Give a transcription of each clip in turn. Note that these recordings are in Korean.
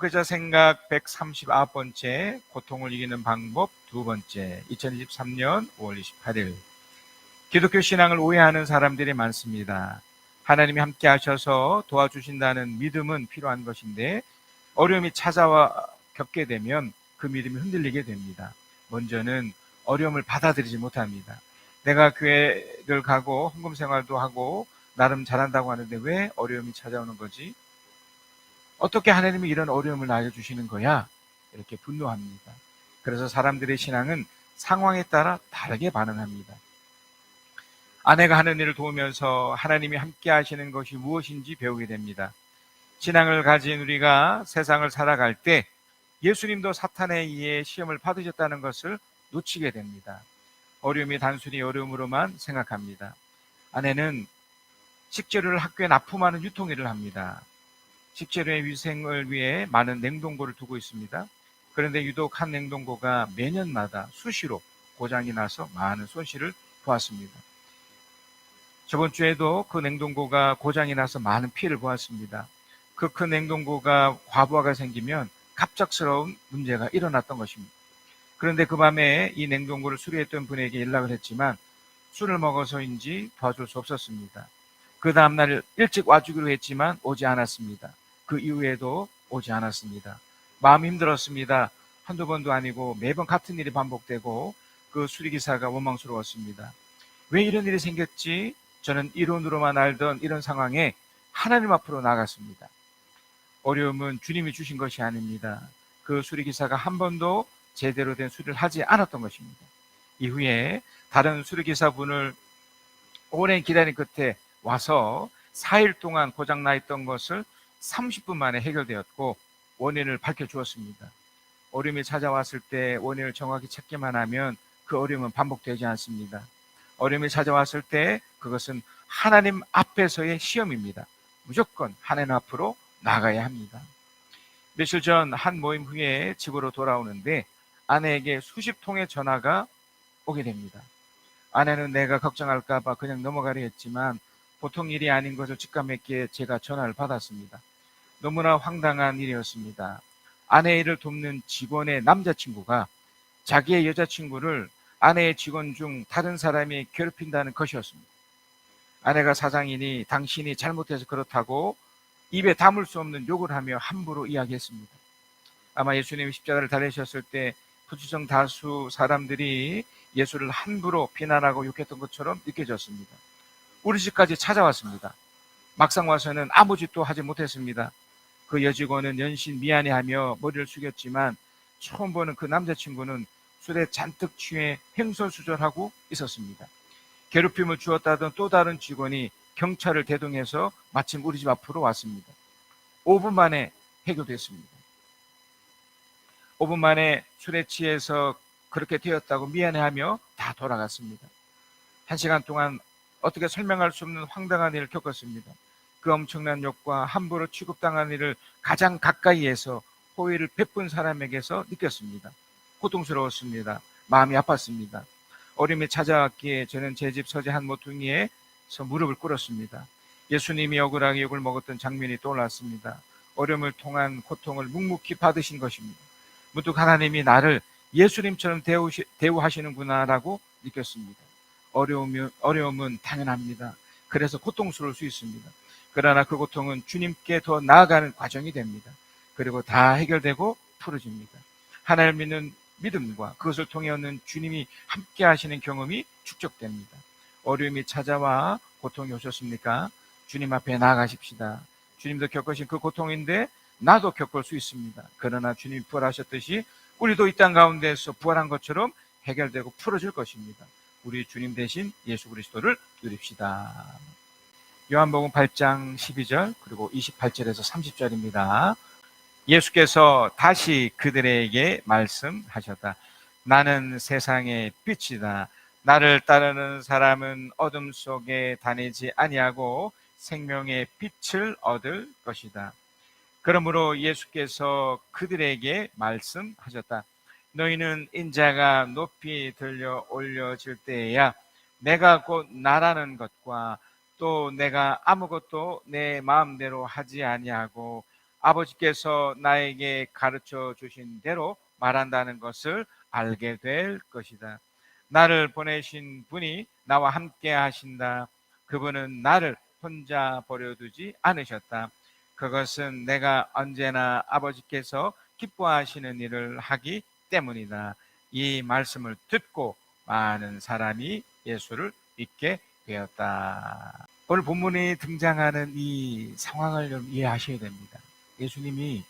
목회자 생각 139번째, 고통을 이기는 방법 2번째, 2023년 5월 28일. 기독교 신앙을 오해하는 사람들이 많습니다. 하나님이 함께 하셔서 도와주신다는 믿음은 필요한 것인데, 어려움이 찾아와 겪게 되면 그 믿음이 흔들리게 됩니다. 먼저는 어려움을 받아들이지 못합니다. 내가 교회를 가고 헌금 생활도 하고 나름 잘한다고 하는데 왜 어려움이 찾아오는 거지? 어떻게 하나님이 이런 어려움을 나눠주시는 거야? 이렇게 분노합니다. 그래서 사람들의 신앙은 상황에 따라 다르게 반응합니다. 아내가 하는 일을 도우면서 하나님이 함께 하시는 것이 무엇인지 배우게 됩니다. 신앙을 가진 우리가 세상을 살아갈 때 예수님도 사탄에 의해 시험을 받으셨다는 것을 놓치게 됩니다. 어려움이 단순히 어려움으로만 생각합니다. 아내는 식재료를 학교에 납품하는 유통일을 합니다. 식재료의 위생을 위해 많은 냉동고를 두고 있습니다. 그런데 유독 한 냉동고가 매년마다 수시로 고장이 나서 많은 손실을 보았습니다. 저번 주에도 그 냉동고가 고장이 나서 많은 피해를 보았습니다. 그 큰 냉동고가 과부하가 생기면 갑작스러운 문제가 일어났던 것입니다. 그런데 그 밤에 이 냉동고를 수리했던 분에게 연락을 했지만 술을 먹어서인지 도와줄 수 없었습니다. 그 다음날 일찍 와주기로 했지만 오지 않았습니다. 그 이후에도 오지 않았습니다. 마음이 힘들었습니다. 한두 번도 아니고 매번 같은 일이 반복되고 그 수리기사가 원망스러웠습니다. 왜 이런 일이 생겼지? 저는 이론으로만 알던 이런 상황에 하나님 앞으로 나갔습니다. 어려움은 주님이 주신 것이 아닙니다. 그 수리기사가 한 번도 제대로 된 수리를 하지 않았던 것입니다. 이후에 다른 수리기사분을 오랜 기다림 끝에 와서 4일 동안 고장나 있던 것을 30분 만에 해결되었고 원인을 밝혀주었습니다. 어려움이 찾아왔을 때 원인을 정확히 찾기만 하면 그 어려움은 반복되지 않습니다. 어려움이 찾아왔을 때 그것은 하나님 앞에서의 시험입니다. 무조건 하나님 앞으로 나가야 합니다. 며칠 전 한 모임 후에 집으로 돌아오는데 아내에게 수십 통의 전화가 오게 됩니다. 아내는 내가 걱정할까 봐 그냥 넘어가려 했지만 보통 일이 아닌 것을 직감했기에 제가 전화를 받았습니다. 너무나 황당한 일이었습니다. 아내 일을 돕는 직원의 남자친구가 자기의 여자친구를 아내의 직원 중 다른 사람이 괴롭힌다는 것이었습니다. 아내가 사장이니 당신이 잘못해서 그렇다고 입에 담을 수 없는 욕을 하며 함부로 이야기했습니다. 아마 예수님이 십자가를 달리셨을 때 부추정 다수 사람들이 예수를 함부로 비난하고 욕했던 것처럼 느껴졌습니다. 우리 집까지 찾아왔습니다. 막상 와서는 아무 짓도 하지 못했습니다. 그 여직원은 연신 미안해하며 머리를 숙였지만 처음 보는 그 남자친구는 술에 잔뜩 취해 횡설수설하고 있었습니다. 괴롭힘을 주었다던 또 다른 직원이 경찰을 대동해서 마침 우리 집 앞으로 왔습니다. 5분 만에 해결됐습니다. 5분 만에 술에 취해서 그렇게 되었다고 미안해하며 다 돌아갔습니다. 1시간 동안 어떻게 설명할 수 없는 황당한 일을 겪었습니다. 그 엄청난 욕과 함부로 취급당한 일을 가장 가까이에서 호의를 베푼 사람에게서 느꼈습니다. 고통스러웠습니다. 마음이 아팠습니다. 어려움이 찾아왔기에 저는 제 집 서재 한 모퉁이에서 무릎을 꿇었습니다. 예수님이 억울하게 욕을 먹었던 장면이 떠올랐습니다. 어려움을 통한 고통을 묵묵히 받으신 것입니다. 문득 하나님이 나를 예수님처럼 대우하시는구나라고 느꼈습니다. 어려움은 당연합니다. 그래서 고통스러울 수 있습니다. 그러나 그 고통은 주님께 더 나아가는 과정이 됩니다. 그리고 다 해결되고 풀어집니다. 하나님을 믿는 믿음과 그것을 통해 얻는 주님이 함께 하시는 경험이 축적됩니다. 어려움이 찾아와 고통이 오셨습니까? 주님 앞에 나아가십시다. 주님도 겪으신 그 고통인데 나도 겪을 수 있습니다. 그러나 주님이 부활하셨듯이 우리도 이 땅 가운데서 부활한 것처럼 해결되고 풀어질 것입니다. 우리 주님 대신 예수 그리스도를 누립시다. 요한복음 8장 12절 그리고 28절에서 30절입니다. 예수께서 다시 그들에게 말씀하셨다. 나는 세상의 빛이다. 나를 따르는 사람은 어둠 속에 다니지 아니하고 생명의 빛을 얻을 것이다. 그러므로 예수께서 그들에게 말씀하셨다. 너희는 인자가 높이 들려 올려질 때에야 내가 곧 나라는 것과 또 내가 아무것도 내 마음대로 하지 아니하고 아버지께서 나에게 가르쳐 주신 대로 말한다는 것을 알게 될 것이다. 나를 보내신 분이 나와 함께 하신다. 그분은 나를 혼자 버려두지 않으셨다. 그것은 내가 언제나 아버지께서 기뻐하시는 일을 하기 때문이다. 이 말씀을 듣고 많은 사람이 예수를 믿게 되었다. 오늘 본문에 등장하는 이 상황을 좀 이해하셔야 됩니다. 예수님이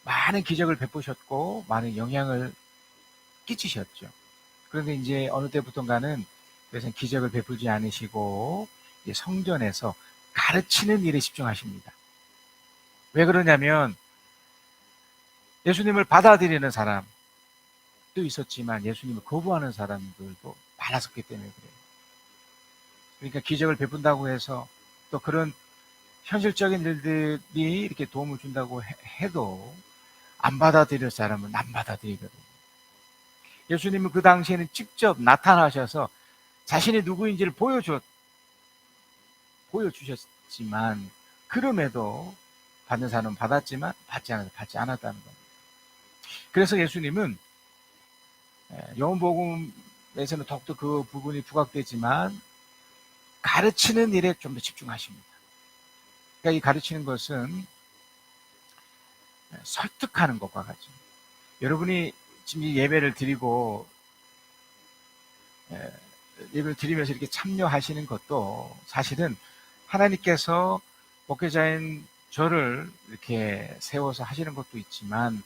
많은 기적을 베푸셨고 많은 영향을 끼치셨죠. 그런데 이제 어느 때부터인가는 더 이상 기적을 베풀지 않으시고 성전에서 가르치는 일에 집중하십니다. 왜 그러냐면 예수님을 받아들이는 사람도 있었지만 예수님을 거부하는 사람들도 많았었기 때문에 그래요. 그러니까 기적을 베푼다고 해서 또 그런 현실적인 일들이 이렇게 도움을 준다고 해도 안 받아들일 사람은 안 받아들이거든요. 예수님은 그 당시에는 직접 나타나셔서 자신이 누구인지를 보여주셨지만 그럼에도 받는 사람은 받았지만 받지 않았다는 겁니다. 그래서 예수님은 요한복음에서는 더욱더 그 부분이 부각되지만 가르치는 일에 좀 더 집중하십니다. 그러니까 이 가르치는 것은 설득하는 것과 같죠. 여러분이 지금 이 예배를 드리고 예배를 드리면서 이렇게 참여하시는 것도 사실은 하나님께서 목회자인 저를 이렇게 세워서 하시는 것도 있지만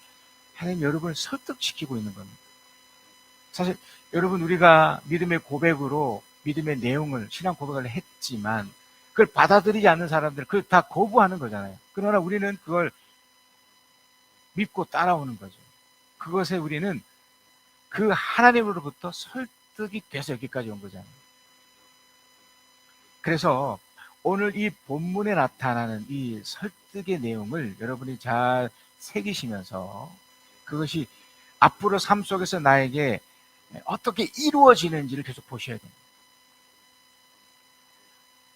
하나님 여러분을 설득시키고 있는 겁니다. 사실 여러분 우리가 믿음의 고백으로 믿음의 내용을 신앙 고백을 했지만 그걸 받아들이지 않는 사람들 그걸 다 거부하는 거잖아요. 그러나 우리는 그걸 믿고 따라오는 거죠. 그것에 우리는 그 하나님으로부터 설득이 돼서 여기까지 온 거잖아요. 그래서 오늘 이 본문에 나타나는 이 설득의 내용을 여러분이 잘 새기시면서 그것이 앞으로 삶 속에서 나에게 어떻게 이루어지는지를 계속 보셔야 됩니다.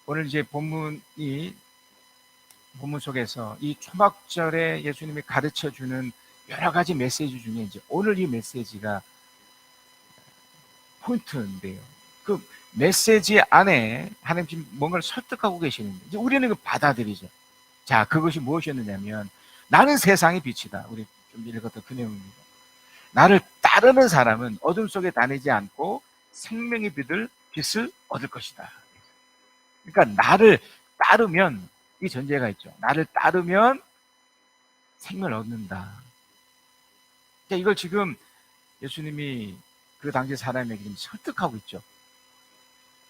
오늘 이제 본문 속에서 이 초막절에 예수님이 가르쳐 주는 여러 가지 메시지 중에 이제 오늘 이 메시지가 포인트인데요. 그 메시지 안에 하나님 지금 뭔가를 설득하고 계시는데 이제 우리는 그 받아들이죠. 자, 그것이 무엇이었느냐면 나는 세상의 빛이다. 우리 좀 읽었던 그 내용입니다. 나를 따르는 사람은 어둠 속에 다니지 않고 생명의 빛을 얻을 것이다. 그러니까 나를 따르면 이 전제가 있죠. 나를 따르면 생명을 얻는다. 그러니까 이걸 지금 예수님이 그 당시 사람에게 지금 설득하고 있죠.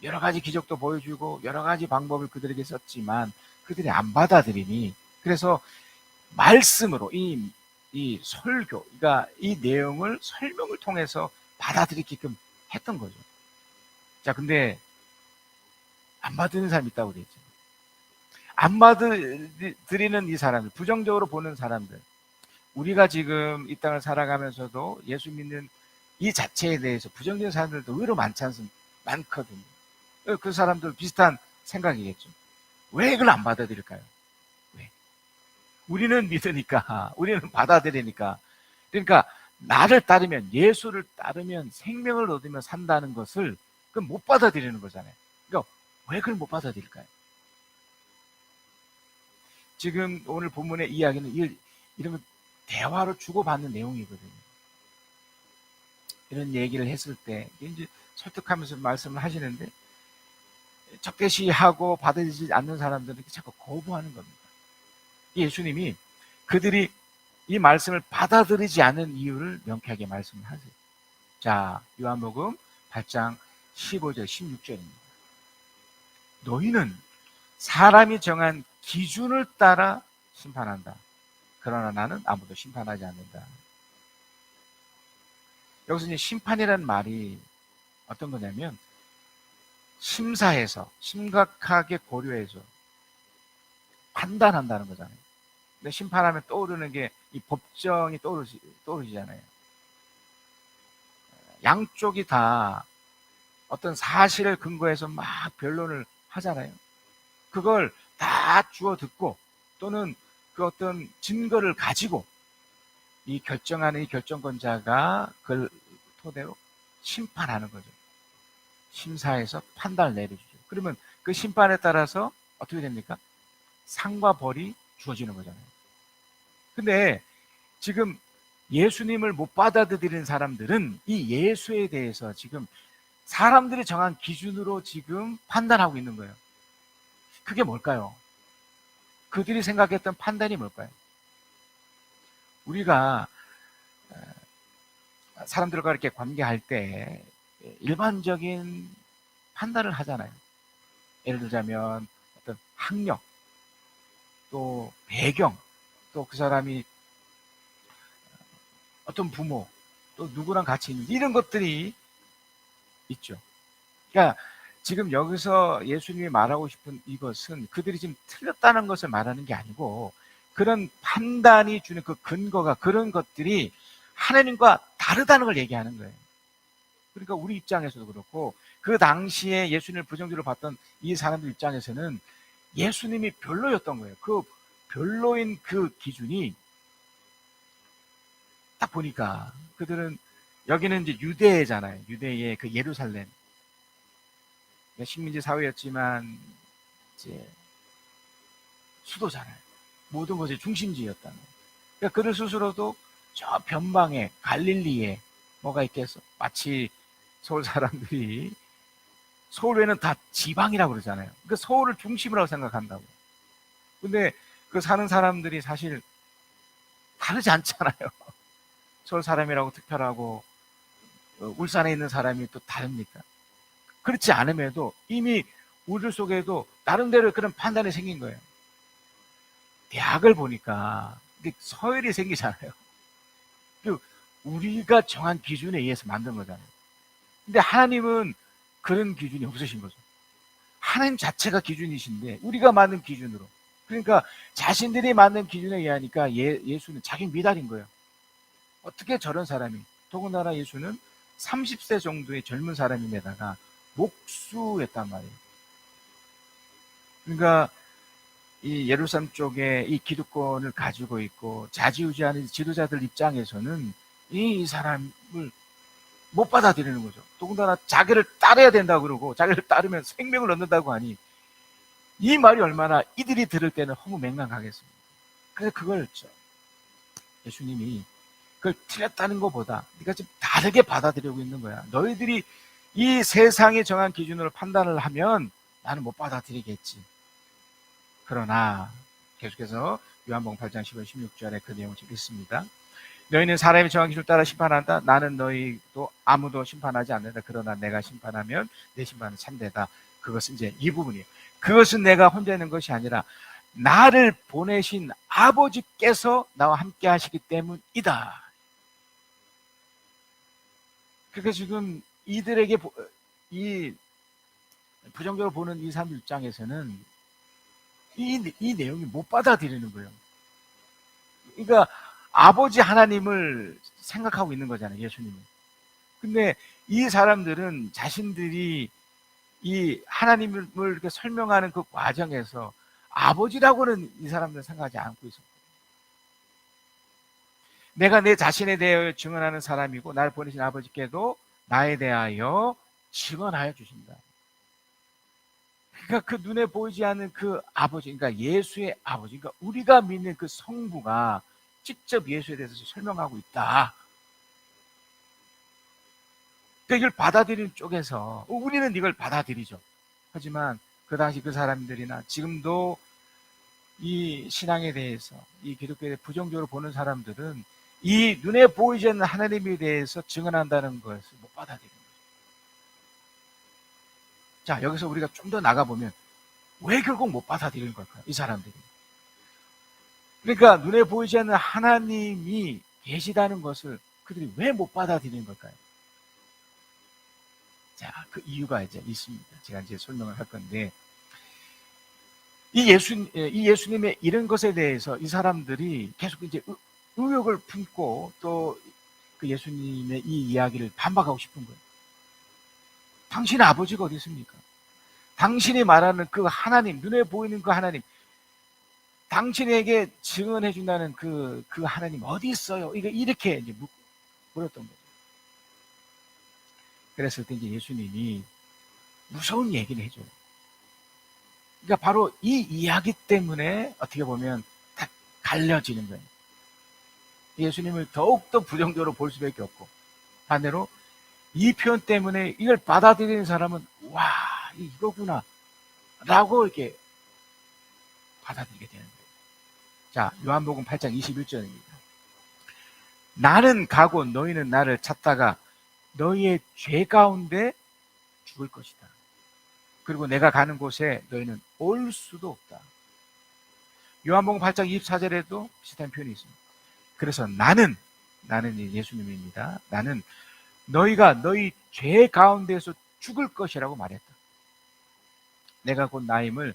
여러 가지 기적도 보여주고 여러 가지 방법을 그들에게 썼지만 그들이 안 받아들이니 그래서 말씀으로 이 설교, 그러니까 이 내용을 설명을 통해서 받아들이게끔 했던 거죠. 자, 근데 안 받는 사람이 있다고 그랬죠. 안 받아들이는 이 사람들, 부정적으로 보는 사람들, 우리가 지금 이 땅을 살아가면서도 예수 믿는 이 자체에 대해서 부정적인 사람들도 의외로 많거든요. 그 사람들 비슷한 생각이겠죠. 왜 이걸 안 받아들일까요? 왜? 우리는 믿으니까, 우리는 받아들이니까. 그러니까 나를 따르면, 예수를 따르면 생명을 얻으며 산다는 것을 그건 못 받아들이는 거잖아요. 그러니까 왜 그걸 못 받아들일까요? 지금 오늘 본문의 이야기는 이런 대화로 주고받는 내용이거든요. 이런 얘기를 했을 때 이제 설득하면서 말씀을 하시는데 적대시하고 받아들이지 않는 사람들은 자꾸 거부하는 겁니다. 예수님이 그들이 이 말씀을 받아들이지 않는 이유를 명쾌하게 말씀을 하세요. 자, 요한복음 8장 15절 16절입니다. 너희는 사람이 정한 기준을 따라 심판한다. 그러나 나는 아무도 심판하지 않는다. 여기서 이제 심판이라는 말이 어떤 거냐면 심사해서 심각하게 고려해서 판단한다는 거잖아요. 근데 심판하면 떠오르는 게 이 법정이 떠오르잖아요. 양쪽이 다 어떤 사실을 근거해서 막 변론을 하잖아요. 그걸 다 주워 듣고 또는 그 어떤 증거를 가지고 이 결정하는 이 결정권자가 그걸 토대로 심판하는 거죠. 심사해서 판단을 내려주죠. 그러면 그 심판에 따라서 어떻게 됩니까? 상과 벌이 주어지는 거잖아요. 근데 지금 예수님을 못 받아들이는 사람들은 이 예수에 대해서 지금 사람들이 정한 기준으로 지금 판단하고 있는 거예요. 그게 뭘까요? 그들이 생각했던 판단이 뭘까요? 우리가 사람들과 이렇게 관계할 때 일반적인 판단을 하잖아요. 예를 들자면 어떤 학력, 또 배경, 또 그 사람이 어떤 부모, 또 누구랑 같이 있는지 이런 것들이 있죠. 그러니까 지금 여기서 예수님이 말하고 싶은 이것은 그들이 지금 틀렸다는 것을 말하는 게 아니고 그런 판단이 주는 그 근거가 그런 것들이 하나님과 다르다는 걸 얘기하는 거예요. 그러니까 우리 입장에서도 그렇고 그 당시에 예수님을 부정적으로 봤던 이 사람들 입장에서는 예수님이 별로였던 거예요. 그 별로인 그 기준이 딱 보니까 그들은 여기는 이제 유대잖아요. 유대의 그 예루살렘. 식민지 사회였지만 이제 수도잖아요. 모든 것의 중심지였다는 거예요. 그러니까 그들 스스로도 저 변방에 갈릴리에 뭐가 있겠어? 마치 서울 사람들이 서울 외에는 다 지방이라고 그러잖아요. 그러니까 서울을 중심이라고 생각한다고. 근데 그 사는 사람들이 사실 다르지 않잖아요. 서울 사람이라고 특별하고 울산에 있는 사람이 또 다릅니까? 그렇지 않음에도 이미 우리 속에도 나름대로 그런 판단이 생긴 거예요. 대학을 보니까 서열이 생기잖아요. 우리가 정한 기준에 의해서 만든 거잖아요. 근데 하나님은 그런 기준이 없으신 거죠. 하나님 자체가 기준이신데 우리가 만든 기준으로. 그러니까 자신들이 만든 기준에 의하니까 예수는 자기 미달인 거예요. 어떻게 저런 사람이, 더군다나 예수는 30세 정도의 젊은 사람임에다가 목수였단 말이에요. 그러니까 이 예루살렘 쪽에 이 기득권을 가지고 있고 좌지우지하는 지도자들 입장에서는 이 사람을 못 받아들이는 거죠. 더군다나 자기를 따라야 된다고 그러고 자기를 따르면 생명을 얻는다고 하니 이 말이 얼마나 이들이 들을 때는 허무맹랑하겠습니까? 그래서 그걸 예수님이 그걸 틀렸다는 것보다 네가 좀 다르게 받아들이고 있는 거야. 너희들이 이 세상이 정한 기준으로 판단을 하면 나는 못 받아들이겠지. 그러나 계속해서 요한복음 8장 15, 16절에 그 내용을 읽습니다. 너희는 사람이 정한 기준을 따라 심판한다. 나는 너희도 아무도 심판하지 않는다. 그러나 내가 심판하면 내 심판은 참되다. 그것은 이제 이 부분이에요. 그것은 내가 혼자 있는 것이 아니라 나를 보내신 아버지께서 나와 함께 하시기 때문이다. 그러니까 지금 이들에게 이 부정적으로 보는 이 사람들 입장에서는 이 내용이 못 받아들이는 거예요. 그러니까 아버지 하나님을 생각하고 있는 거잖아요, 예수님은. 근데 이 사람들은 자신들이 이 하나님을 이렇게 설명하는 그 과정에서 아버지라고는 이 사람들은 생각하지 않고 있었고, 내가 내 자신에 대하여 증언하는 사람이고 나를 보내신 아버지께도 나에 대하여 증언하여 주신다. 그러니까 그 눈에 보이지 않는 그 아버지, 그러니까 예수의 아버지, 그러니까 우리가 믿는 그 성부가 직접 예수에 대해서 설명하고 있다. 그러니까 이걸 받아들이는 쪽에서 우리는 이걸 받아들이죠. 하지만 그 당시 그 사람들이나 지금도 이 신앙에 대해서 이 기독교에 대해 부정적으로 보는 사람들은 이 눈에 보이지 않는 하나님에 대해서 증언한다는 것을 못 받아들이는 거죠. 자, 여기서 우리가 좀 더 나가보면 왜 결국 못 받아들이는 걸까요? 이 사람들이. 그러니까 눈에 보이지 않는 하나님이 계시다는 것을 그들이 왜 못 받아들이는 걸까요? 자, 그 이유가 이제 있습니다. 제가 이제 설명을 할 건데, 이 예수님의 이런 것에 대해서 이 사람들이 계속 이제 의혹을 품고 또 그 예수님의 이 이야기를 반박하고 싶은 거예요. 당신의 아버지가 어디 있습니까? 당신이 말하는 그 하나님, 눈에 보이는 그 하나님, 당신에게 증언해 준다는 그 하나님 어디 있어요? 이렇게 이제 물었던 거죠. 그랬을 때 이제 예수님이 무서운 얘기를 해줘요. 그러니까 바로 이 이야기 때문에 어떻게 보면 다 갈려지는 거예요. 예수님을 더욱더 부정적으로 볼 수밖에 없고, 반대로 이 표현 때문에 이걸 받아들이는 사람은 와, 이거구나 라고 이렇게 받아들이게 되는 거예요. 자, 요한복음 8장 21절입니다. 나는 가고 너희는 나를 찾다가 너희의 죄 가운데 죽을 것이다. 그리고 내가 가는 곳에 너희는 올 수도 없다. 요한복음 8장 24절에도 비슷한 표현이 있습니다. 그래서 나는 예수님입니다. 나는 너희가 너희 죄 가운데서 죽을 것이라고 말했다. 내가 곧 나임을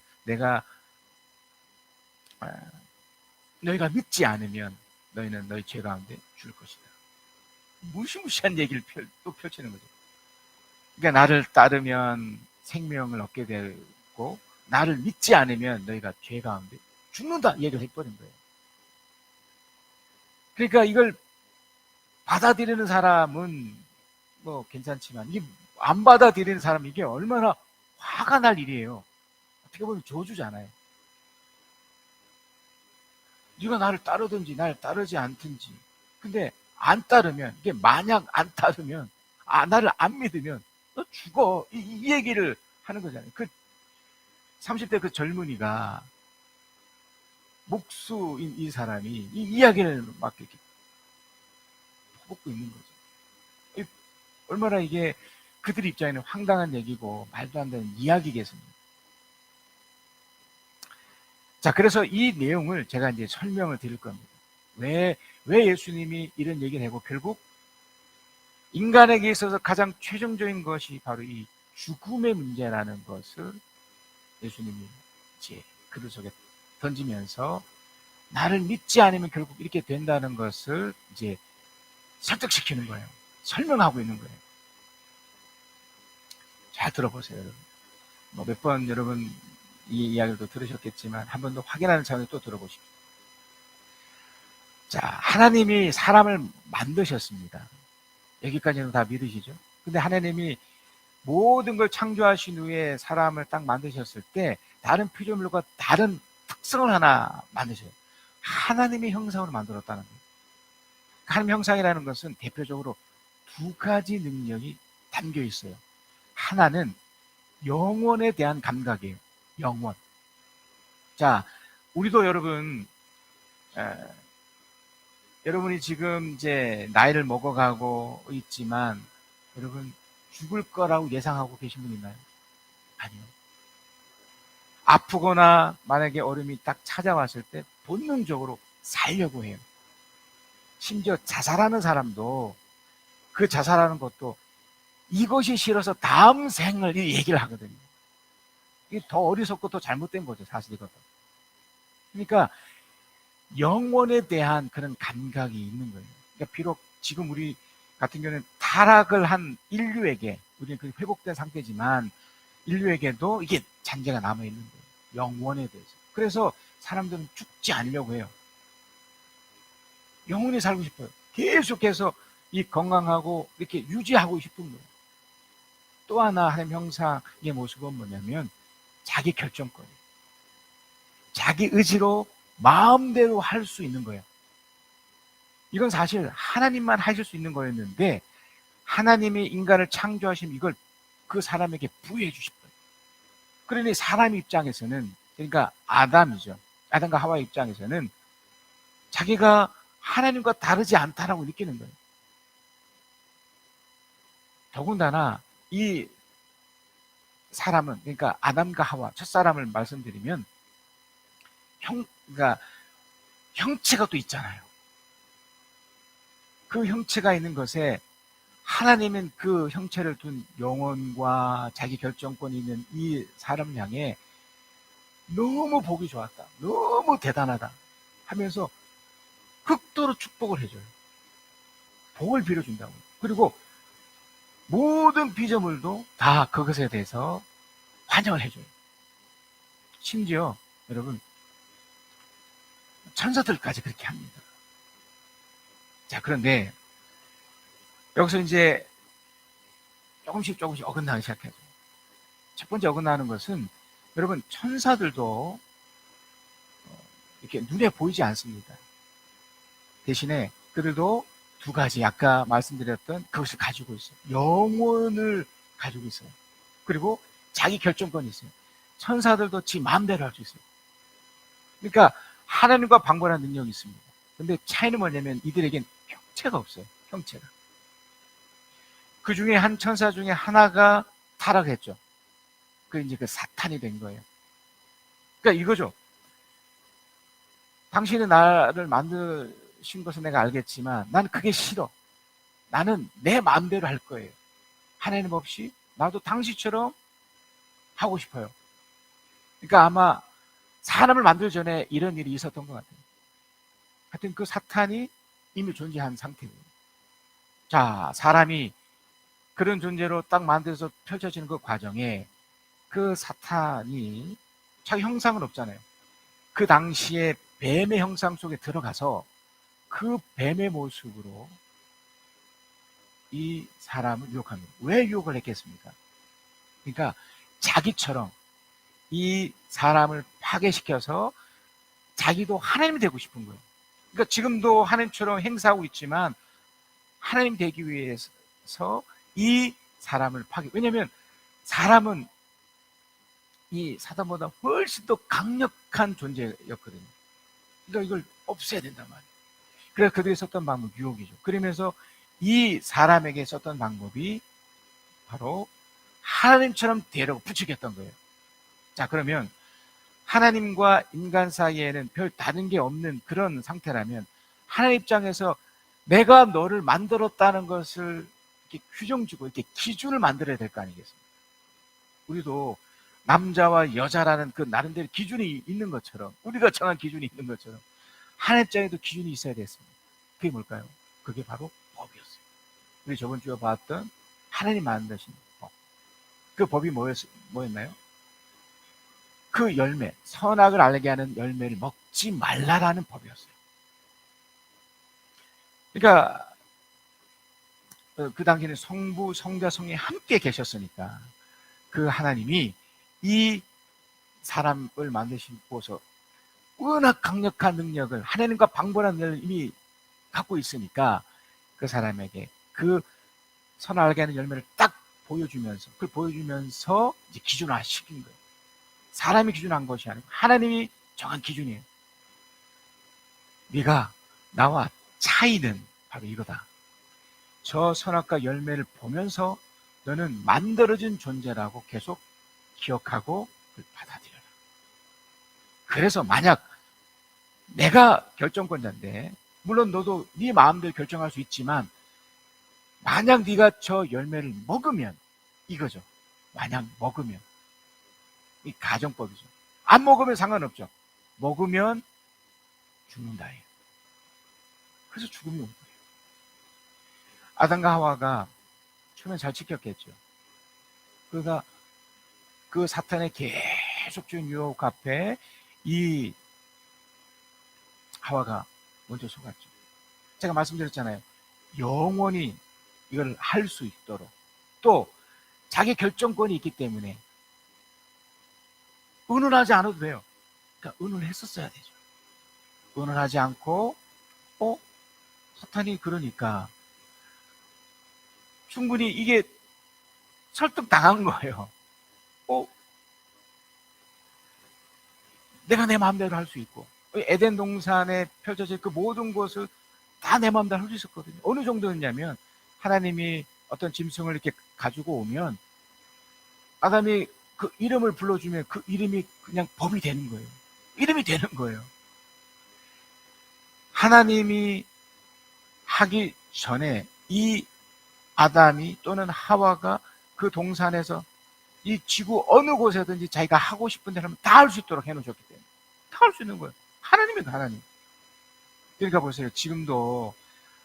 너희가 믿지 않으면 너희는 너희 죄 가운데 죽을 것이다. 무시무시한 얘기를 또 펼치는 거죠. 그러니까 나를 따르면 생명을 얻게 되고 나를 믿지 않으면 너희가 죄 가운데 죽는다 얘기를 해버린 거예요. 그러니까 이걸 받아들이는 사람은 뭐 괜찮지만 이게 안 받아들이는 사람 이게 얼마나 화가 날 일이에요. 어떻게 보면 저주잖아요. 네가 나를 따르든지 나를 따르지 않든지. 근데 안 따르면, 이게 만약 안 따르면, 나를 안 믿으면 너 죽어. 이 얘기를 하는 거잖아요. 그 30대 그 젊은이가 목수인 이 사람이 이 이야기를 막 이렇게 퍼붓고 있는 거죠. 얼마나 이게 그들 입장에는 황당한 얘기고 말도 안 되는 이야기겠습니까? 자, 그래서 이 내용을 제가 이제 설명을 드릴 겁니다. 왜 예수님이 이런 얘기를 하고 결국 인간에게 있어서 가장 최종적인 것이 바로 이 죽음의 문제라는 것을 예수님이 이제 그들 속에 던지면서 나를 믿지 않으면 결국 이렇게 된다는 것을 이제 설득시키는 거예요. 설명하고 있는 거예요. 잘 들어보세요, 여러분. 뭐 몇 번 여러분 이 이야기를 또 들으셨겠지만 한 번 더 확인하는 차원에서 또 들어보십시오. 자, 하나님이 사람을 만드셨습니다. 여기까지는 다 믿으시죠? 근데 하나님이 모든 걸 창조하신 후에 사람을 딱 만드셨을 때 다른 피조물과 다른 특성을 하나 만드셔요. 하나님의 형상으로 만들었다는 거예요. 하나님의 형상이라는 것은 대표적으로 두 가지 능력이 담겨 있어요. 하나는 영원에 대한 감각이에요. 영원. 자, 우리도 여러분이 지금 이제 나이를 먹어가고 있지만 여러분 죽을 거라고 예상하고 계신 분 있나요? 아니요. 아프거나 만약에 어려움이 딱 찾아왔을 때 본능적으로 살려고 해요. 심지어 자살하는 사람도 그 자살하는 것도 이것이 싫어서 다음 생을 얘기를 하거든요. 이게 더 어리석고 더 잘못된 거죠, 사실 이것도. 그러니까 영혼에 대한 그런 감각이 있는 거예요. 그러니까 비록 지금 우리 같은 경우는 타락을 한 인류에게, 우리는 그 회복된 상태지만 인류에게도 이게 잔재가 남아있는 거예요. 영혼에 대해서. 그래서 사람들은 죽지 않으려고 해요. 영혼이 살고 싶어요. 계속해서 이 건강하고 이렇게 유지하고 싶은 거예요. 또 하나 하나님 형상의 모습은 뭐냐면 자기 결정권, 자기 의지로 마음대로 할 수 있는 거예요. 이건 사실 하나님만 하실 수 있는 거였는데 하나님이 인간을 창조하신 이걸 그 사람에게 부여해 주셨어요. 그러니 사람 입장에서는, 그러니까 아담이죠. 아담과 하와 입장에서는 자기가 하나님과 다르지 않다라고 느끼는 거예요. 더군다나 이 사람은, 그러니까 아담과 하와 첫사람을 말씀드리면 그러니까 형체가 또 있잖아요. 그 형체가 있는 것에 하나님은 그 형체를 둔 영혼과 자기 결정권이 있는 이 사람을 향해 너무 보기 좋았다, 너무 대단하다 하면서 극도로 축복을 해줘요. 복을 빌어준다고. 그리고 모든 피조물도 다 그것에 대해서 환영을 해줘요. 심지어 여러분, 천사들까지 그렇게 합니다. 자, 그런데 여기서 이제 조금씩 어긋나기 시작해요. 첫 번째 어긋나는 것은 여러분, 천사들도 이렇게 눈에 보이지 않습니다. 대신에 그들도 두 가지, 아까 말씀드렸던 그것을 가지고 있어요. 영혼을 가지고 있어요. 그리고 자기 결정권이 있어요. 천사들도 지 마음대로 할 수 있어요. 그러니까 하나님과 방관한 능력이 있습니다. 근데 차이는 뭐냐면 이들에겐 형체가 없어요. 형체가. 그 중에 한 천사 중에 하나가 타락했죠. 그 이제 그 사탄이 된 거예요. 그러니까 이거죠. 당신은 나를 만드신 것은 내가 알겠지만 나는 그게 싫어. 나는 내 마음대로 할 거예요. 하나님 없이 나도 당신처럼 하고 싶어요. 그러니까 아마 사람을 만들기 전에 이런 일이 있었던 것 같아요. 하여튼 그 사탄이 이미 존재한 상태예요. 자, 사람이 그런 존재로 딱 만들어서 펼쳐지는 그 과정에 그 사탄이 자기 형상은 없잖아요. 그 당시에 뱀의 형상 속에 들어가서 그 뱀의 모습으로 이 사람을 유혹합니다. 왜 유혹을 했겠습니까? 그러니까 자기처럼 이 사람을 파괴시켜서 자기도 하나님이 되고 싶은 거예요. 그러니까 지금도 하나님처럼 행사하고 있지만 하나님 되기 위해서 이 사람을 왜냐하면 사람은 이 사단보다 훨씬 더 강력한 존재였거든요. 그러니까 이걸 없애야 된단 말이에요. 그래서 그들이 썼던 방법이 유혹이죠. 그러면서 이 사람에게 썼던 방법이 바로 하나님처럼 되려고 부추겼던 거예요. 자, 그러면 하나님과 인간 사이에는 별 다른 게 없는 그런 상태라면 하나님 입장에서 내가 너를 만들었다는 것을 이렇게 규정지고 이렇게 기준을 만들어야 될 거 아니겠습니까? 우리도 남자와 여자라는 그 나름대로 기준이 있는 것처럼, 우리가 정한 기준이 있는 것처럼 하나님 입장에도 기준이 있어야 됐습니다. 그게 뭘까요? 그게 바로 법이었어요. 우리 저번 주에 봤던 하나님 만드신 법. 그 법이 뭐였나요? 그 열매, 선악을 알게 하는 열매를 먹지 말라라는 법이었어요. 그러니까 그 당시에는 성부, 성자, 성령이 함께 계셨으니까 그 하나님이 이 사람을 만드시고서 워낙 강력한 능력을, 하나님과 방불한 능력을 이미 갖고 있으니까 그 사람에게 그 선을 알게 하는 열매를 딱 보여주면서, 그걸 보여주면서 이제 기준화 시킨 거예요. 사람이 기준한 것이 아니고 하나님이 정한 기준이에요. 네가 나와 차이는 바로 이거다. 저 선악과 열매를 보면서 너는 만들어진 존재라고 계속 기억하고 그걸 받아들여라. 그래서 만약 내가 결정권자인데, 물론 너도 네 마음대로 결정할 수 있지만 만약 네가 저 열매를 먹으면 이거죠. 만약 먹으면, 이 가정법이죠. 안 먹으면 상관없죠. 먹으면 죽는다예요. 그래서 죽음이 온 거예요. 아담과 하와가 처음엔 잘 지켰겠죠. 그러다 그 사탄의 계속적인 유혹 앞에 이 하와가 먼저 속았죠. 제가 말씀드렸잖아요. 영원히 이걸 할 수 있도록, 또 자기 결정권이 있기 때문에 의논하지 않아도 돼요. 그러니까 의논했었어야 되죠. 의논하지 않고 사탄이 그러니까 충분히 이게 설득당한 거예요. 내가 내 마음대로 할 수 있고, 에덴 동산에 펼쳐질 그 모든 것을 다 내 마음대로 할 수 있었거든요. 어느 정도였냐면 하나님이 어떤 짐승을 이렇게 가지고 오면 아담이 그 이름을 불러주면 그 이름이 그냥 법이 되는 거예요. 이름이 되는 거예요. 하나님이 하기 전에 이 아담이 또는 하와가 그 동산에서 이 지구 어느 곳에든지 자기가 하고 싶은 대로 하면 다 할 수 있도록 해놓으셨기 때문에 다 할 수 있는 거예요. 하나님입니다. 하나님. 그러니까 보세요. 지금도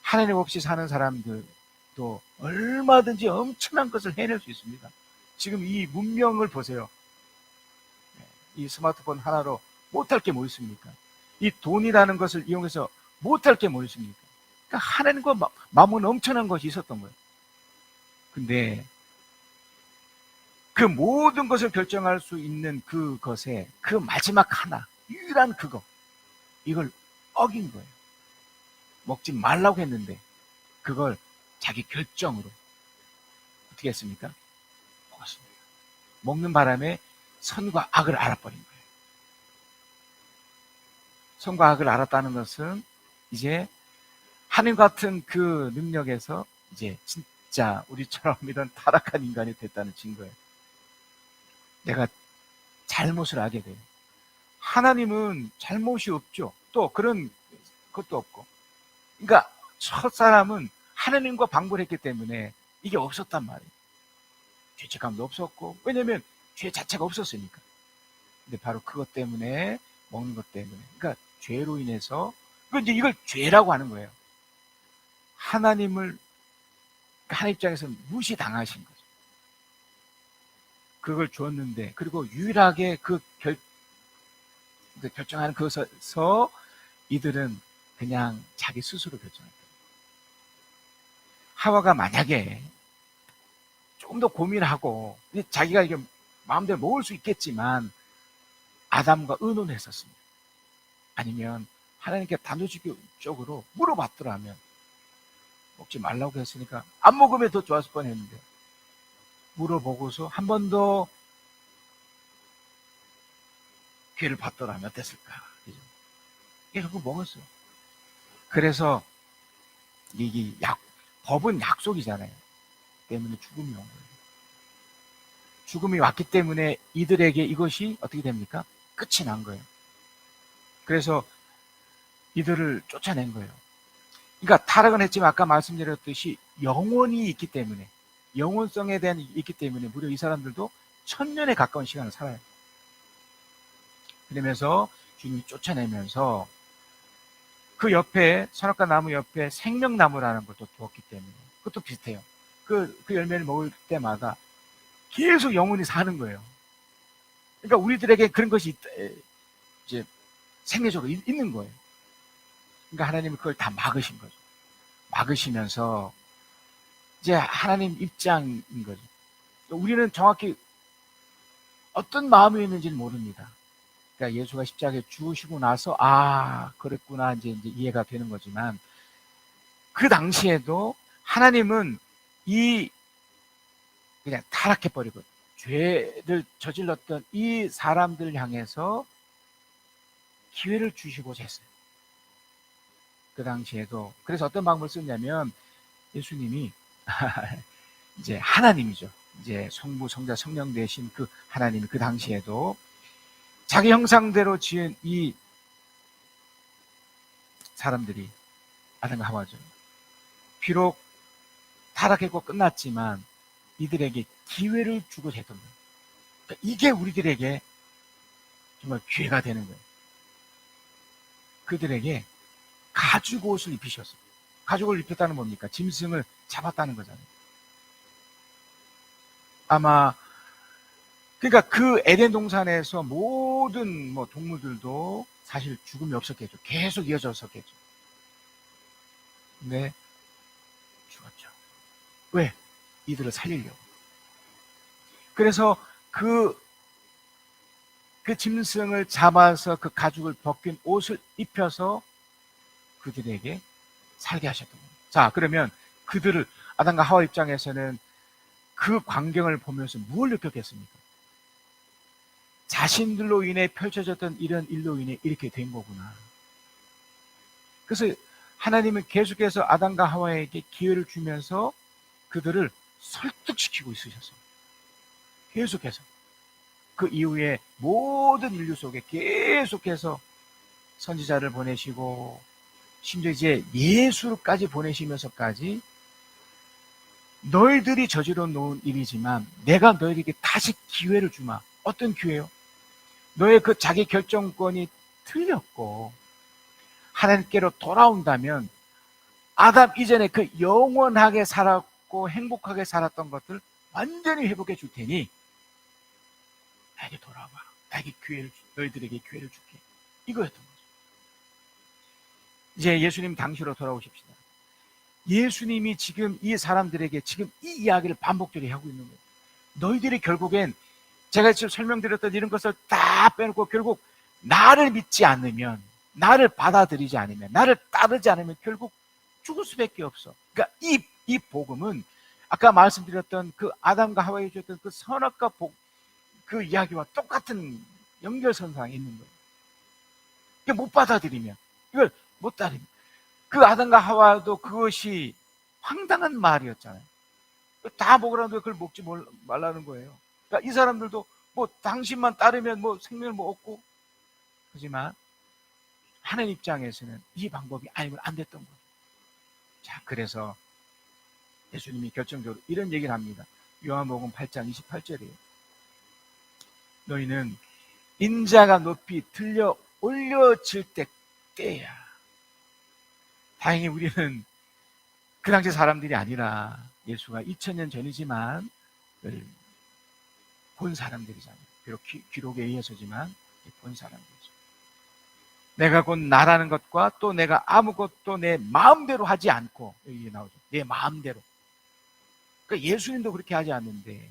하나님 없이 사는 사람들도 얼마든지 엄청난 것을 해낼 수 있습니다. 지금 이 문명을 보세요. 이 스마트폰 하나로 못할 게 뭐 있습니까? 이 돈이라는 것을 이용해서 못할 게 뭐 있습니까? 그러니까 하나님과 마음은 엄청난 것이 있었던 거예요. 근데 그 모든 것을 결정할 수 있는 그것에 그 마지막 하나, 유일한 그거, 이걸 어긴 거예요. 먹지 말라고 했는데 그걸 자기 결정으로 어떻게 했습니까? 먹었습니다. 먹는 바람에 선과 악을 알아버린 거예요. 선과 악을 알았다는 것은 이제 하늘 같은 그 능력에서 이제 진짜 우리처럼 이런 타락한 인간이 됐다는 증거예요. 내가 잘못을 하게 돼요. 하나님은 잘못이 없죠. 또 그런 것도 없고. 그러니까 첫 사람은 하나님과 방불 했기 때문에 이게 없었단 말이에요. 죄책감도 없었고, 왜냐면 죄 자체가 없었으니까. 근데 바로 그것 때문에, 먹는 것 때문에, 그러니까 죄로 인해서, 이걸 죄라고 하는 거예요. 하나님을, 하나님 입장에서는 무시당하신 거죠. 그걸 줬는데, 그리고 유일하게 결정하는 그것에서 이들은 그냥 자기 스스로 결정했다. 하와가 만약에 조금 더 고민하고 자기가 이게 마음대로 먹을 수 있겠지만 아담과 의논했었습니다. 아니면 하나님께 단도직입적으로 물어봤더라면, 먹지 말라고 했으니까 안 먹으면 더 좋았을 뻔했는데 물어보고서 한 번 더 기회를 받더라면 어땠을까? 결국 먹었어요. 그래서 이게 법은 약속이잖아요. 때문에 죽음이 온 거예요. 죽음이 왔기 때문에 이들에게 이것이 어떻게 됩니까? 끝이 난 거예요. 그래서 이들을 쫓아낸 거예요. 그러니까 타락은 했지만 아까 말씀드렸듯이 영혼이 있기 때문에, 영혼성에 대한 있기 때문에 무려 이 사람들도 1000년에 가까운 시간을 살아요. 그러면서 주님이 쫓아내면서 그 옆에, 선악과 나무 옆에 생명나무라는 것도 두었기 때문에 그것도 비슷해요. 그 열매를 먹을 때마다 계속 영혼이 사는 거예요. 그러니까 우리들에게 그런 것이 이제 생리적으로 있는 거예요. 그러니까 하나님이 그걸 다 막으신 거죠. 막으시면서 이제 하나님 입장인 거죠. 우리는 정확히 어떤 마음이 있는지는 모릅니다. 그러니까 예수가 십자가에 죽으시고 나서 그랬구나 이제 이해가 되는 거지만, 그 당시에도 하나님은 그냥 타락해버리고 죄를 저질렀던 이 사람들을 향해서 기회를 주시고자 했어요. 그 당시에도. 그래서 어떤 방법을 썼냐면, 예수님이 이제 하나님이죠. 이제 성부, 성자, 성령 되신 그 하나님이 그 당시에도 자기 형상대로 지은 이 사람들이, 아담과 하와죠. 비록 타락했고 끝났지만 이들에게 기회를 주고 했던 거예요. 그러니까 이게 우리들에게 정말 기회가 되는 거예요. 그들에게 가죽 옷을 입히셨어요. 가죽 옷을 입혔다는 뭡니까? 짐승을 잡았다는 거잖아요. 아마 그러니까 그 에덴 동산에서 모든 동물들도 사실 죽음이 없었겠죠. 계속 이어졌었겠죠. 근데 죽었죠. 왜? 이들을 살리려고. 그래서 그 짐승을 잡아서 그 가죽을 벗긴 옷을 입혀서 그들에게 살게 하셨던 겁니다. 자, 그러면 그들을, 아담과 하와 입장에서는 그 광경을 보면서 무엇을 느꼈겠습니까? 자신들로 인해 펼쳐졌던 이런 일로 인해 이렇게 된 거구나. 그래서 하나님은 계속해서 아담과 하와에게 기회를 주면서 그들을 설득시키고 있으셨어요. 계속해서. 그 이후에 모든 인류 속에 계속해서 선지자를 보내시고, 심지어 이제 예수까지 보내시면서까지 너희들이 저지러 놓은 일이지만 내가 너희에게 다시 기회를 주마. 어떤 기회요? 너의 그 자기 결정권이 틀렸고 하나님께로 돌아온다면 아담 이전에 그 영원하게 살았고 행복하게 살았던 것들 완전히 회복해 줄 테니 나에게 돌아와. 너희들에게 기회를 줄게. 이거였던 거죠. 이제 예수님 당시로 돌아오십시다. 예수님이 지금 이 사람들에게 지금 이 이야기를 반복적으로 하고 있는 거예요. 너희들이 결국엔 제가 지금 설명드렸던 이런 것을 다 빼놓고 결국 나를 믿지 않으면, 나를 받아들이지 않으면, 나를 따르지 않으면 결국 죽을 수밖에 없어. 그러니까 이 복음은 아까 말씀드렸던 그 아담과 하와에 주었던 그 선악과 그 이야기와 똑같은 연결선상에 있는 거예요. 이게 못 받아들이면, 이걸 못 따르면, 그 아담과 하와도 그것이 황당한 말이었잖아요. 다 먹으라는데 그걸 먹지 말라는 거예요. 그러니까 이 사람들도 뭐 당신만 따르면 뭐 생명을 뭐 얻고, 하지만 하나님 입장에서는 이 방법이 아니면 안 됐던 거예요. 자, 그래서 예수님이 결정적으로 이런 얘기를 합니다. 요한복음 8장 28절이에요. 너희는 인자가 높이 들려 올려질 때야. 다행히 우리는 그 당시 사람들이 아니라 예수가 2000년 전이지만 본 사람들이잖아요. 비록 기록에 의해서지만 본 사람들이죠. 내가 곧 나라는 것과 또 내가 아무것도 내 마음대로 하지 않고, 여기 나오죠. 내 마음대로. 그러니까 예수님도 그렇게 하지 않는데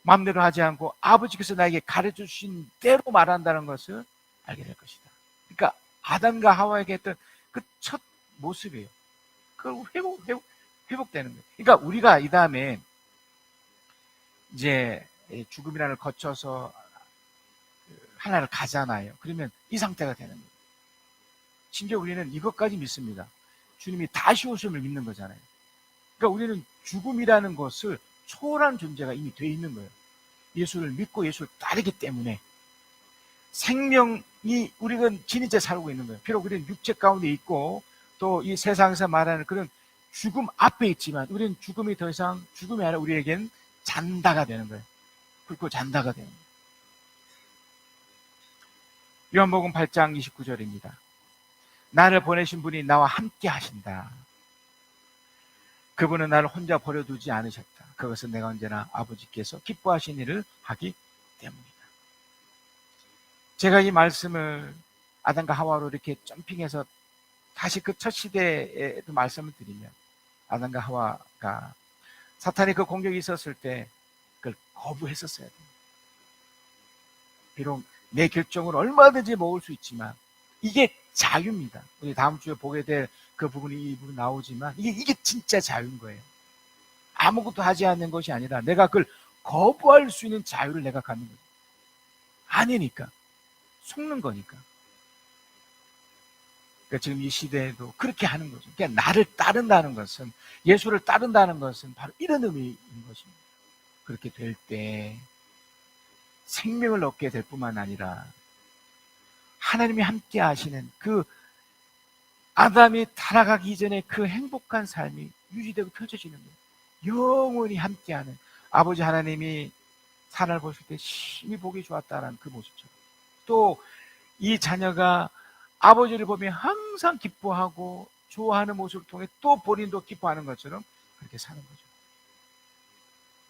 마음대로 하지 않고 아버지께서 나에게 가르쳐 주신 대로 말한다는 것을 알게 될 것이다. 그러니까 아담과 하와에게 했던 그 첫 모습이에요. 그걸 회복되는 거예요. 그러니까 우리가 이 다음에 이제 죽음이라는 걸 거쳐서 하나를 가잖아요. 그러면 이 상태가 되는 거예요. 심지어 우리는 이것까지 믿습니다. 주님이 다시 오심을 믿는 거잖아요. 그러니까 우리는 죽음이라는 것을 초월한 존재가 이미 돼 있는 거예요. 예수를 믿고 예수를 따르기 때문에 생명이 우리가 진짜 살고 있는 거예요. 비록 우리는 육체 가운데 있고 또 이 세상에서 말하는 그런 죽음 앞에 있지만 우리는 죽음이 더 이상 죽음이 아니라 우리에겐 잔다가 되는 거예요. 굵고 잔다가 되는 거예요. 요한복음 8장 29절입니다. 나를 보내신 분이 나와 함께 하신다. 그분은 나를 혼자 버려두지 않으셨다. 그것은 내가 언제나 아버지께서 기뻐하신 일을 하기 때문이다. 제가 이 말씀을 아담과 하와로 이렇게 점핑해서 다시 그 첫 시대에 말씀을 드리면 아담과 하와가 사탄이 그 공격이 있었을 때 그걸 거부했었어야 돼요. 비록 내 결정을 얼마든지 먹을 수 있지만 이게 자유입니다. 우리 다음 주에 보게 될 그 부분이 이 부분 나오지만 이게 진짜 자유인 거예요. 아무것도 하지 않는 것이 아니라 내가 그걸 거부할 수 있는 자유를 내가 갖는 거예요. 아니니까. 속는 거니까. 그러니까 지금 이 시대에도 그렇게 하는 거죠. 그러니까 나를 따른다는 것은, 예수를 따른다는 것은 바로 이런 의미인 것입니다. 그렇게 될 때 생명을 얻게 될 뿐만 아니라 하나님이 함께 하시는 그 아담이 타락하기 이전에 그 행복한 삶이 유지되고 펼쳐지는 거예요. 영원히 함께하는 아버지 하나님이 사람을 보실 때 심히 보기 좋았다는 그 모습처럼, 또 이 자녀가 아버지를 보면 항상 기뻐하고 좋아하는 모습을 통해 또 본인도 기뻐하는 것처럼 그렇게 사는 거죠.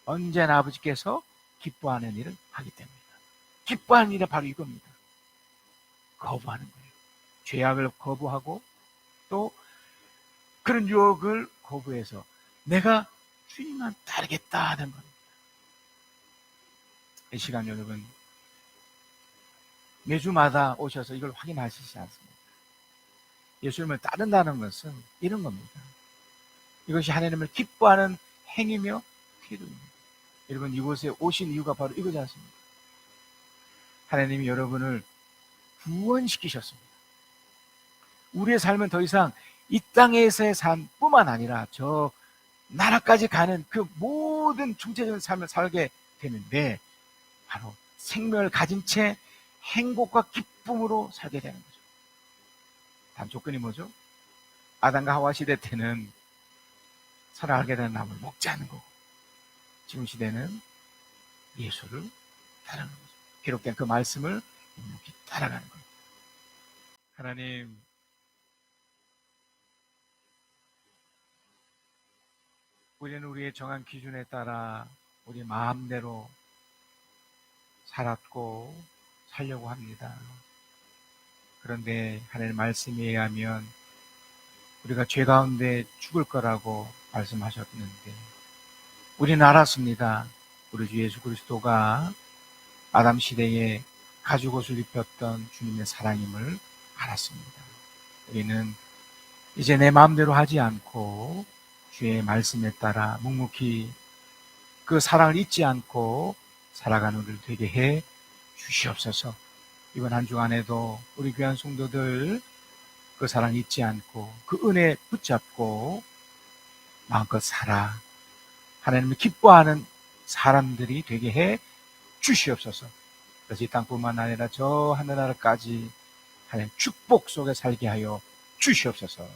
언제나 아버지께서 기뻐하는 일을 하기 때문이다. 기뻐하는 일은 바로 이겁니다. 거부하는 거예요. 죄악을 거부하고 또 그런 유혹을 거부해서 내가 주님만 따르겠다 하는 겁니다. 이 시간 여러분 매주마다 오셔서 이걸 확인하시지 않습니까? 예수님을 따른다는 것은 이런 겁니다. 이것이 하나님을 기뻐하는 행위며 태도입니다. 여러분 이곳에 오신 이유가 바로 이거지 않습니까? 하나님이 여러분을 구원시키셨습니다. 우리의 삶은 더 이상 이 땅에서의 삶뿐만 아니라 저 나라까지 가는 그 모든 총체적인 삶을 살게 되는데 바로 생명을 가진 채 행복과 기쁨으로 살게 되는 거죠. 단 조건이 뭐죠? 아담과 하와 시대 때는 살아가게 되는 나무를 먹지 않는 거고 지금 시대는 예수를 따르는 거죠. 기록된 그 말씀을 묵묵히 따라가는 겁니다. 하나님, 우리는 우리의 정한 기준에 따라 우리 마음대로 살았고 살려고 합니다. 그런데 하나님 말씀에 의하면 우리가 죄 가운데 죽을 거라고 말씀하셨는데 우리는 알았습니다. 우리 주 예수 그리스도가 아담 시대에 가죽옷을 입혔던 주님의 사랑임을 알았습니다. 우리는 이제 내 마음대로 하지 않고 주의 말씀에 따라 묵묵히 그 사랑을 잊지 않고 살아가는 우리를 되게 해 주시옵소서. 이번 한 주간에도 우리 귀한 성도들 그 사랑 잊지 않고 그 은혜 붙잡고 마음껏 살아 하나님을 기뻐하는 사람들이 되게 해 주시옵소서. 그래서 이 땅뿐만 아니라 저 하늘나라까지 하나님 축복 속에 살게 하여 주시옵소서.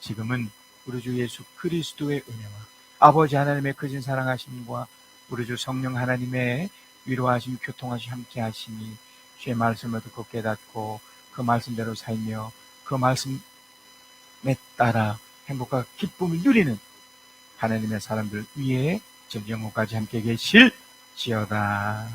지금은 우리 주 예수 그리스도의 은혜와 아버지 하나님의 크신 사랑하심과 우리 주 성령 하나님의 위로하심, 교통하심, 함께하심이 주의 말씀을 듣고 깨닫고 그 말씀대로 살며 그 말씀에 따라 행복과 기쁨을 누리는 하나님의 사람들 위에 전 영혼까지 함께 계실지어다.